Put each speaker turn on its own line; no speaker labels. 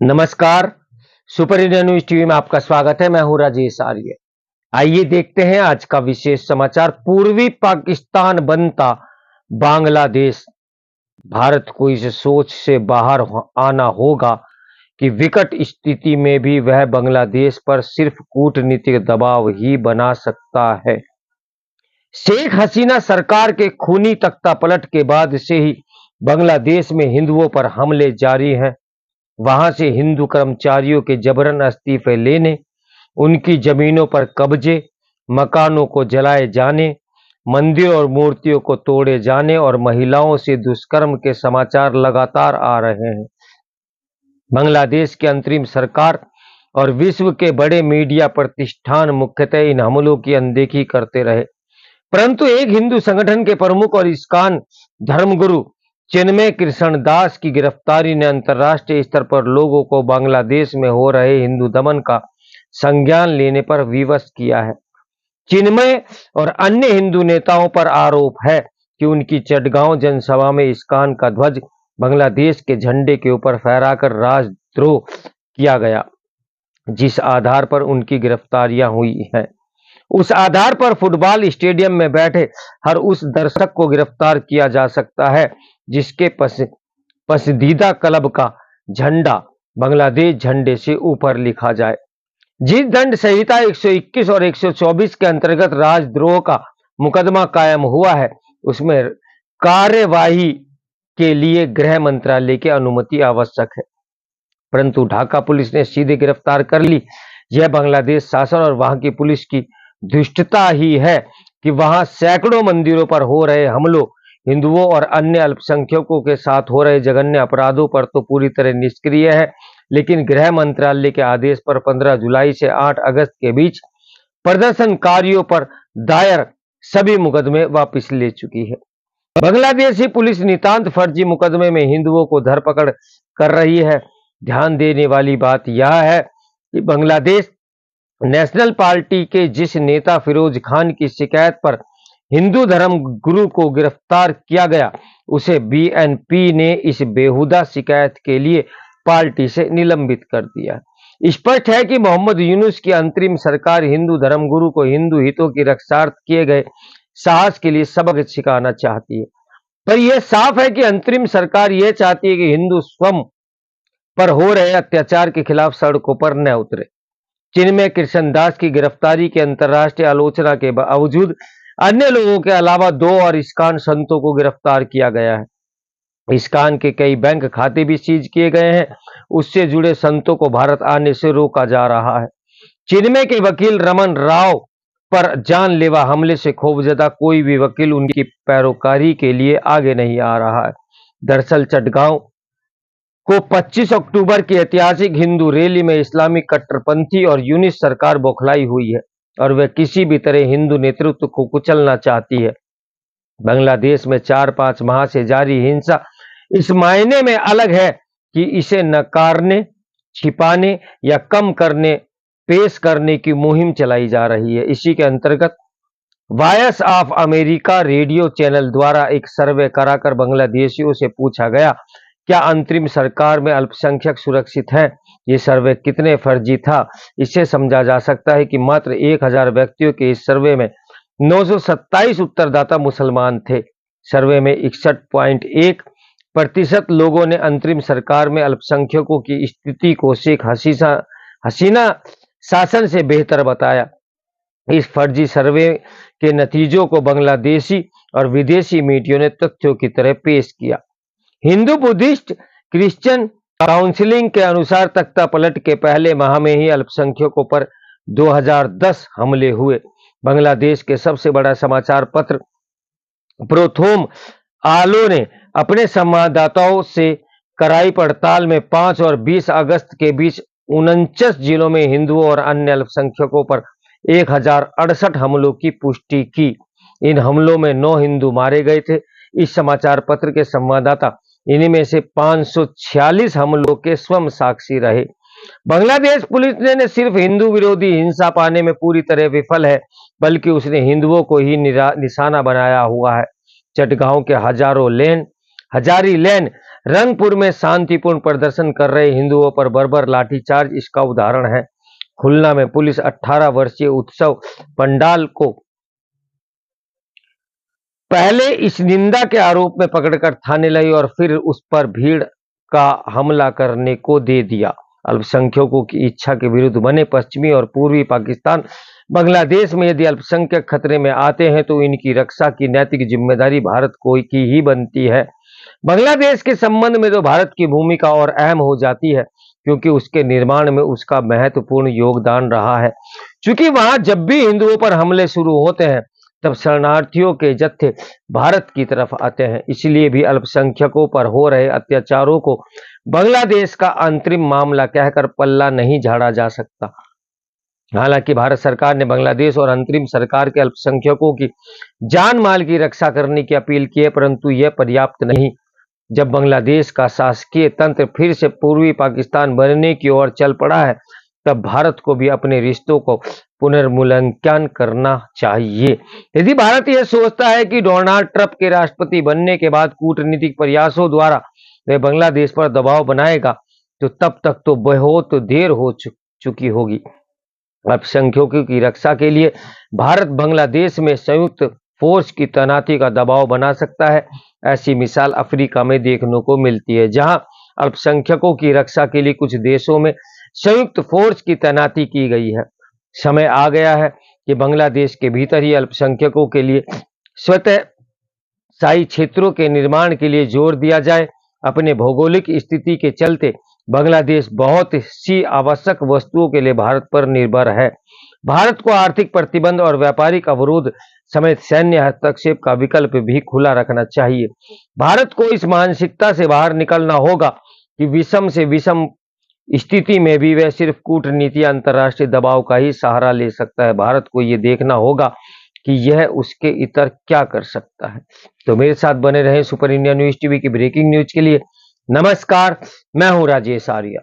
नमस्कार। Super India news TV में आपका स्वागत है। मैं हूं राजेश आर्य। आइए देखते हैं आज का विशेष समाचार। पूर्वी पाकिस्तान बनता बांग्लादेश। भारत को इस सोच से बाहर आना होगा कि विकट स्थिति में भी वह बांग्लादेश पर सिर्फ कूटनीतिक दबाव ही बना सकता है। शेख हसीना सरकार के खूनी तख्तापलट के बाद से ही बांग्लादेश में हिंदुओं पर हमले जारी हैं। वहां से हिंदू कर्मचारियों के जबरन इस्तीफे लेने, उनकी जमीनों पर कब्जे, मकानों को जलाए जाने, मंदिर और मूर्तियों को तोड़े जाने और महिलाओं से दुष्कर्म के समाचार लगातार आ रहे हैं। बांग्लादेश की अंतरिम सरकार और विश्व के बड़े मीडिया प्रतिष्ठान मुख्यतः इन हमलों की अनदेखी करते रहे, परंतु एक हिंदू संगठन के प्रमुख और इस्कॉन धर्मगुरु चिन्मय कृष्ण दास की गिरफ्तारी ने अंतर्राष्ट्रीय स्तर पर लोगों को बांग्लादेश में हो रहे हिंदू दमन का संज्ञान लेने पर विवश किया है। चिन्मय और अन्य हिंदू नेताओं पर आरोप है कि उनकी चटगांव जनसभा में इस्कॉन का ध्वज बांग्लादेश के झंडे के ऊपर फहराकर राजद्रोह किया गया, जिस आधार पर उनकी गिरफ्तारियां हुई हैं। उस आधार पर फुटबॉल स्टेडियम में बैठे हर उस दर्शक को गिरफ्तार किया जा सकता है जिसके पसंदीदा क्लब का झंडा बांग्लादेश झंडे से ऊपर लिखा जाए। जिस दंड संहिता 121 और 124 के अंतर्गत राजद्रोह का मुकदमा कायम हुआ है, उसमें कार्यवाही के लिए गृह मंत्रालय की अनुमति आवश्यक है, परंतु ढाका पुलिस ने सीधे गिरफ्तार कर ली। यह बांग्लादेश शासन और वहां की पुलिस की दुष्टता ही है कि वहां सैकड़ों मंदिरों पर हो रहे हमलों, हिंदुओं और अन्य अल्पसंख्यकों के साथ हो रहे जघन्य अपराधों पर तो पूरी तरह निष्क्रिय है, लेकिन गृह मंत्रालय के आदेश पर 15 जुलाई से 8 अगस्त के बीच प्रदर्शनकारियों पर दायर सभी मुकदमे वापस ले चुकी है। बांग्लादेशी पुलिस नितांत फर्जी मुकदमे में हिंदुओं को धरपकड़ कर रही है। ध्यान देने वाली बात यह है कि बांग्लादेश नेशनल पार्टी के जिस नेता फिरोज खान की शिकायत पर हिंदू धर्म गुरु को गिरफ्तार किया गया, उसे बीएनपी ने इस बेहुदा शिकायत के लिए पार्टी से निलंबित कर दिया। स्पष्ट है कि मोहम्मद यूनुस की अंतरिम सरकार हिंदू धर्म गुरु को हिंदू हितों की रक्षार्थ किए गए साहस के लिए सबक सिखाना चाहती है, पर यह साफ है कि अंतरिम सरकार यह चाहती है कि हिंदू स्वयं पर हो रहे अत्याचार के खिलाफ सड़कों पर न उतरे। चिन्मय कृष्ण दास की गिरफ्तारी की अंतर्राष्ट्रीय आलोचना के बावजूद अन्य लोगों के अलावा 2 और इस्कॉन संतों को गिरफ्तार किया गया है। इस्कॉन के कई बैंक खाते भी सीज किए गए हैं। उससे जुड़े संतों को भारत आने से रोका जा रहा है। चिन्मय के वकील रमन राव पर जानलेवा हमले से खौफजदा कोई भी वकील उनकी पैरोकारी के लिए आगे नहीं आ रहा है। दरअसल चटगांव को 25 अक्टूबर की ऐतिहासिक हिंदू रैली में इस्लामिक कट्टरपंथी और यूनिस सरकार बौखलाई हुई है और वह किसी भी तरह हिंदू नेतृत्व को कुचलना चाहती है। बांग्लादेश में 4-5 माह से जारी हिंसा इस मायने में अलग है कि इसे नकारने, छिपाने या कम करने पेश करने की मुहिम चलाई जा रही है। इसी के अंतर्गत voice of America radio channel द्वारा एक सर्वे कराकर बांग्लादेशियों से पूछा गया, क्या अंतरिम सरकार में अल्पसंख्यक सुरक्षित हैं? ये सर्वे कितने फर्जी था, इससे समझा जा सकता है कि मात्र 1000 व्यक्तियों के इस सर्वे में 927 उत्तरदाता मुसलमान थे। सर्वे में 61.1% लोगों ने अंतरिम सरकार में अल्पसंख्यकों की स्थिति को शेख हसीना शासन से बेहतर बताया। इस फर्जी सर्वे के नतीजों को बांग्लादेशी और विदेशी मीडिया ने तथ्यों की तरह पेश किया। हिंदू बुद्धिस्ट क्रिश्चियन काउंसिलिंग के अनुसार तख्तापलट के पहले माह में ही अल्पसंख्यकों पर 2010 हमले हुए। बांग्लादेश के सबसे बड़ा समाचार पत्र प्रोथोम आलो ने अपने संवाददाताओं से कराई पड़ताल में 5 और 20 अगस्त के बीच 49 जिलों में हिंदुओं और अन्य अल्पसंख्यकों पर 1068 हमलों की पुष्टि की। इन हमलों में 9 हिंदू मारे गए थे। इस समाचार पत्र के संवाददाता इनमें से 546 हमलों के स्वयं साक्षी रहे। बांग्लादेश पुलिस ने सिर्फ हिंदू विरोधी हिंसा पाने में पूरी तरह विफल है, बल्कि उसने हिंदुओं को ही निशाना बनाया हुआ है। चटगांव के हजारी लेन रंगपुर में शांतिपूर्ण प्रदर्शन कर रहे हिंदुओं पर बर्बर लाठीचार्ज इसका उदाहरण है। खुलना में पुलिस 18 वर्षीय उत्सव पंडाल को पहले इस निंदा के आरोप में पकड़कर थाने लाई और फिर उस पर भीड़ का हमला करने को दे दिया। अल्पसंख्यकों की इच्छा के विरुद्ध बने पश्चिमी और पूर्वी पाकिस्तान बांग्लादेश में यदि अल्पसंख्यक खतरे में आते हैं तो इनकी रक्षा की नैतिक जिम्मेदारी भारत को की ही बनती है। बांग्लादेश के संबंध में तो भारत की भूमिका और अहम हो जाती है क्योंकि उसके निर्माण में उसका महत्वपूर्ण योगदान रहा है। चूंकि वहां जब भी हिंदुओं पर हमले शुरू होते हैं तब शरणार्थियों के जत्थे भारत की तरफ आते हैं, इसलिए भी अल्पसंख्यकों पर हो रहे अत्याचारों को बांग्लादेश का अंतरिम मामला कहकर पल्ला नहीं झाड़ा जा सकता। हालांकि भारत सरकार ने बांग्लादेश और अंतरिम सरकार के अल्पसंख्यकों की जान माल की रक्षा करने की अपील की है, परंतु यह पर्याप्त नहीं। जब बांग्लादेश का शासकीय तंत्र फिर से पूर्वी पाकिस्तान बनने की ओर चल पड़ा है तब भारत को भी अपने रिश्तों को पुनर्मूल्यांकन करना चाहिए। यदि भारत यह सोचता है कि डोनाल्ड ट्रंप के राष्ट्रपति बनने के बाद कूटनीतिक प्रयासों द्वारा वह बांग्लादेश पर दबाव बनाएगा तो तब तक तो बहुत देर हो चुकी होगी। अल्पसंख्यकों की रक्षा के लिए भारत बांग्लादेश में संयुक्त फोर्स की तैनाती का दबाव बना सकता है। ऐसी मिसाल अफ्रीका में देखने को मिलती है, जहां अल्पसंख्यकों की रक्षा के लिए कुछ देशों में संयुक्त फोर्स की तैनाती की गई है। समय आ गया है कि बांग्लादेश के भीतर ही अल्पसंख्यकों के लिए स्वतः शाही क्षेत्रों के निर्माण के लिए जोर दिया जाए। अपने भौगोलिक स्थिति के चलते बांग्लादेश बहुत सी आवश्यक वस्तुओं के लिए भारत पर निर्भर है। भारत को आर्थिक प्रतिबंध और व्यापारिक अवरोध समेत सैन्य हस्तक्षेप का विकल्प भी खुला रखना चाहिए। भारत को इस मानसिकता से बाहर निकलना होगा कि विषम से विषम स्थिति में भी वह सिर्फ कूटनीति अंतर्राष्ट्रीय दबाव का ही सहारा ले सकता है। भारत को यह देखना होगा कि यह उसके इतर क्या कर सकता है। तो मेरे साथ बने रहें सुपर इंडिया न्यूज टीवी की ब्रेकिंग न्यूज के लिए। नमस्कार, मैं हूं राजेश आर्य।